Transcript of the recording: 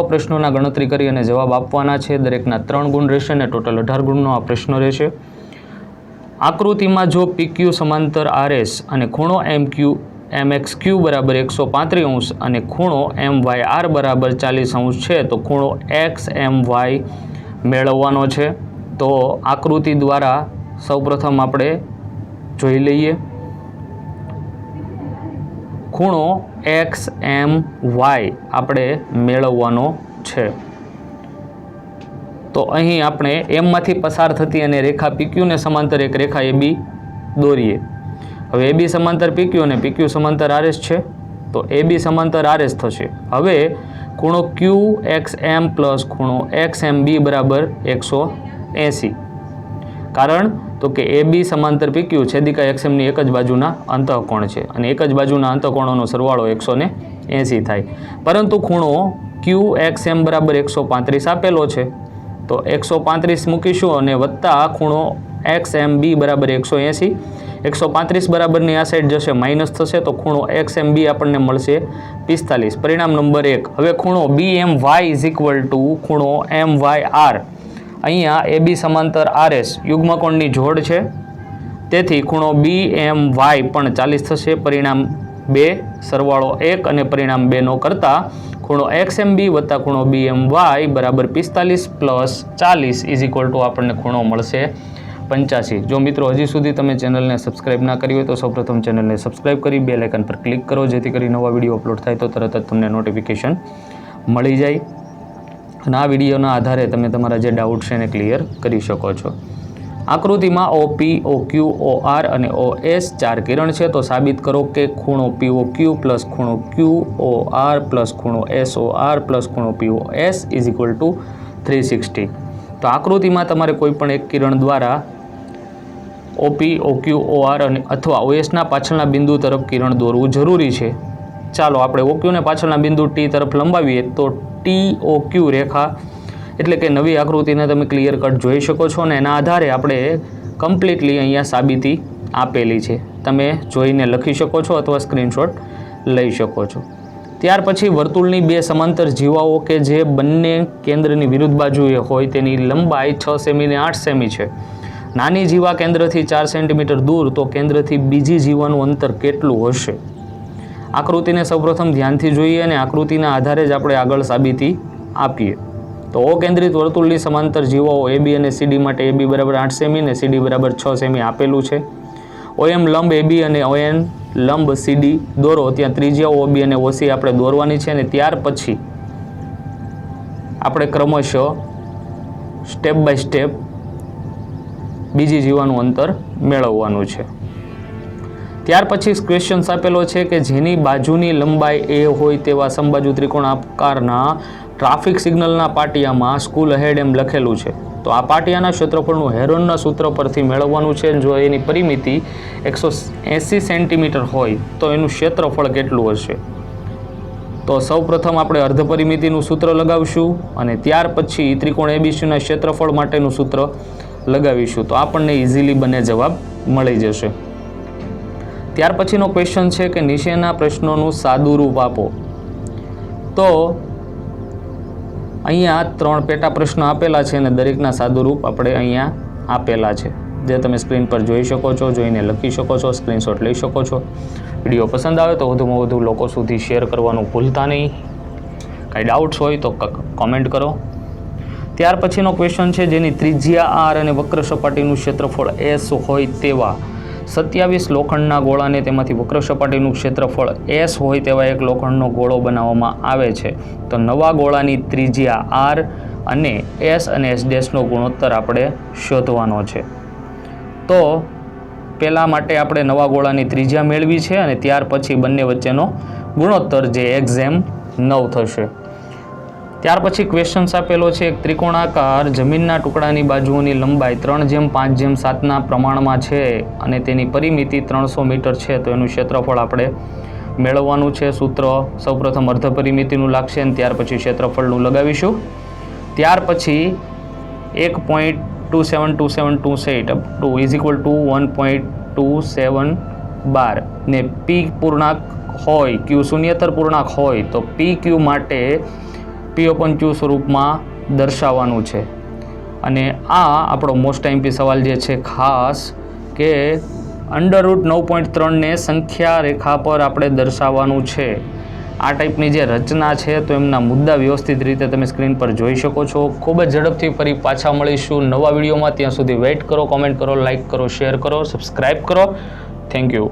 પ્રશ્નોના ગણતરી કરી અને જવાબ આપવાના છે। દરેકના 3 ગુણ રહેશે અને ટોટલ 18 ગુણનો આ પ્રશ્ન રહેશે। આકૃતિમાં જો PQ સમાંતર RS અને ખૂણો MXQ બરાબર 135 અને ખૂણો MYR બરાબર 40 છે તો ખૂણો XMY મેળવવાનો છે। તો આકૃતિ દ્વારા સૌપ્રથમ આપણે જોઈ લઈએ। ખૂણો XMY આપણે મેળવવાનો છે। તો અહીં આપણે એમમાંથી પસાર થતી અને રેખા PQ ને સમાંતર એક રેખા AB દોરીએ। હવે AB સમાંતર PQ અને PQ સમાંતર RS છે તો AB સમાંતર RS થશે। હવે ખૂણો QXM પ્લસ ખૂણો XMB બરાબર 180। કારણ તો કે AB સમાંતર PQ છેદિકા XMની એક જ બાજુના અંતઃકોણ છે અને એક જ બાજુના અંતઃકોણોનો સરવાળો 180 થાય। પરંતુ ખૂણો QXM બરાબર 135 આપેલો છે તો 135 મૂકીશું અને વત્તા ખૂણો XMB બરાબર 180। 135 બરાબરની આ સાઈડ જશે માઇનસ થશે તો ખૂણો XMB આપણને મળશે 45। પરિણામ નંબર 1। હવે ખૂણો BMY ઇઝ ઇક્વલ ટુ ખૂણો MYR। અહીંયા AB સમાંતર RS યુગ્મકોણની જોડ છે તેથી ખૂણો BMY પણ 40 થશે। પરિણામ 2 સરવાળો 1 અને પરિણામ 2 નો કરતા ખૂણો XMB વત્તા ખૂણો BMY બરાબર 45 પ્લસ 40 ઇઝ ઇક્વલ ટુ આપણને ખૂણો મળશે 85। જો મિત્રો હજી સુધી તમે ચેનલને સબસ્ક્રાઇબ ના કરી હોય તો સૌપ્રથમ ચેનલને સબસ્ક્રાઇબ કરી બેલ આઇકન પર ક્લિક કરો જેથી કરી નવા વિડીયો અપલોડ થાય તો તરત જ તમને નોટિફિકેશન મળી જાય અને આ વિડીયોના આધારે તમે તમારા જે ડાઉટ છે એને ક્લિયર કરી શકો છો। આકૃતિમાં OP, OQ, OR અને OS 4 કિરણ છે તો સાબિત કરો કે ખૂણો POQ પ્લસ ખૂણો QOR પ્લસ ખૂણો SOR પ્લસ ખૂણો POS ઇઝ ઇક્વલ ટુ 360। તો આકૃતિમાં તમારે કોઈ પણ એક કિરણ દ્વારા OP, OQ, OR અને અથવા OSના પાછળના બિંદુ તરફ કિરણ દોરવું જરૂરી છે। ચાલો આપણે OQ ને પાછળના બિંદુ T તરફ લંબાવીએ તો TOQ રેખા એટલે કે નવી આકૃતિને તમે ક્લિયર કટ જોઈ શકો છો અને એના આધારે આપણે કમ્પ્લીટલી અહીંયા સાબિતી આપેલી છે। તમે જોઈને લખી શકો છો અથવા સ્ક્રીનશોટ લઈ શકો છો। ત્યાર પછી વર્તુળની બે સમાંતર જીવાઓ કે જે બંને કેન્દ્રની વિરુદ્ધ બાજુએ હોય તેની લંબાઈ 6 સેમી અને 8 સેમી છે। નાની જીવા કેન્દ્રથી 4 સેન્ટીમીટર દૂર તો કેન્દ્રથી બીજી જીવાનું અંતર કેટલું હશે? આકૃતિને સૌપ્રથમ ધ્યાનથી જોઈએ અને આકૃતિના આધારે જ આપણે આગળ સાબિતી આપીએ। તો ઓ કેન્દ્રિત વર્તુળની સમાંતર જીવાઓ AB અને CD માટે AB બરાબર 8 સેમી અને CD બરાબર 6 સેમી આપેલું છે। OM લંબ AB અને ON લંબ CD દોરો। ત્યાં ત્રિજ્યાઓ OB અને OC આપણે દોરવાની છે અને ત્યાર પછી આપણે ક્રમશઃ સ્ટેપ બાય સ્ટેપ બીજી જીવાનું અંતર મેળવવાનું છે। ત્યાર પછી ક્વેશ્ચન આપેલો છે કે જેની બાજુની લંબાઈ A હોય તેવા સમબાજુ ત્રિકોણાકારના ટ્રાફિક સિગ્નલના પાટિયામાં સ્કૂલ અહેડ એમ લખેલું છે તો આ પાટિયાના ક્ષેત્રફળનું હેરોનના સૂત્ર પરથી મેળવવાનું છે। જો એની પરિમિતિ 180 સેન્ટીમીટર હોય તો એનું ક્ષેત્રફળ કેટલું હશે? તો સૌપ્રથમ આપણે અર્ધ પરિમિતિનું સૂત્ર લગાવશું અને ત્યાર પછી ત્રિકોણ ABCના ક્ષેત્રફળ માટેનું સૂત્ર લગાવીશું તો આપણને ઇઝીલી બંને જવાબ મળી જશે। ત્યાર પછીનો ક્વેશ્ચન છે કે નીચેના પ્રશ્નોનું સાદું રૂપ આપો। તો અહીંયા 3 પેટા પ્રશ્નો આપેલા છે અને દરેકના સાદું રૂપ આપણે અહીંયા આપેલા છે જે તમે સ્ક્રીન પર જોઈ શકો છો, જોઈને લખી શકો છો, સ્ક્રીનશોટ લઈ શકો છો। વિડીયો પસંદ આવે તો વધુમાં વધુ લોકો સુધી શેર કરવાનું ભૂલતા નહીં। કાંઈ ડાઉટ્સ હોય તો કોમેન્ટ કરો। ત્યાર પછીનો ક્વેશ્ચન છે જેની ત્રિજ્યા R અને વક્ર સપાટીનું ક્ષેત્રફળ S હોય તેવા 27 લોખંડના ગોળાને તેમાંથી વક્ર સપાટીનું ક્ષેત્રફળ S હોય તેવા એક લોખંડનો ગોળો બનાવવામાં આવે છે તો નવા ગોળાની ત્રિજ્યા R અને S નો ગુણોત્તર આપણે શોધવાનો છે। તો પહેલા માટે આપણે નવા ગોળાની ત્રિજ્યા મેળવી છે અને ત્યાર પછી બંને વચ્ચેનો ગુણોત્તર જે XM 9 થશે। ત્યાર પછી ક્વેશ્ચન્સ આપેલો છે એક ત્રિકોણાકાર જમીનના ટુકડાની બાજુઓની લંબાઈ 3:5:7ના પ્રમાણમાં છે અને તેની પરિમિતિ 300 મીટર છે તો એનું ક્ષેત્રફળ આપણે મેળવવાનું છે। સૂત્ર સૌપ્રથમ અર્ધ પરિમિતિનું લાગશે અને ત્યાર પછી ક્ષેત્રફળનું લગાવીશું। ત્યાર પછી 1.272728 up to is equal to 1.2712 ને P પૂર્ણાંક હોય Q શૂન્યેતર પૂર્ણાંક હોય તો PQ માટે P P/Q સ્વરૂપમાં દર્શાવવાનું છે. અને આ આપણો મોસ્ટ આઈએમપી સવાલ જે છે ખાસ કે √9.3 ને સંખ્યા રેખા પર આપણે દર્શાવવાનું છે. આ ટાઈપની જે રચના છે તો એમના મુદ્દા વ્યવસ્થિત રીતે તમે સ્ક્રીન પર જોઈ શકો છો. ખૂબ જ ઝડપથી ફરી પાછા મળીશું નવા વિડીયોમાં. ત્યાં સુધી વેઇટ કરો, કોમેન્ટ કરો, લાઇક કરો, શેર કરો, સબસ્ક્રાઈબ કરો. Thank you.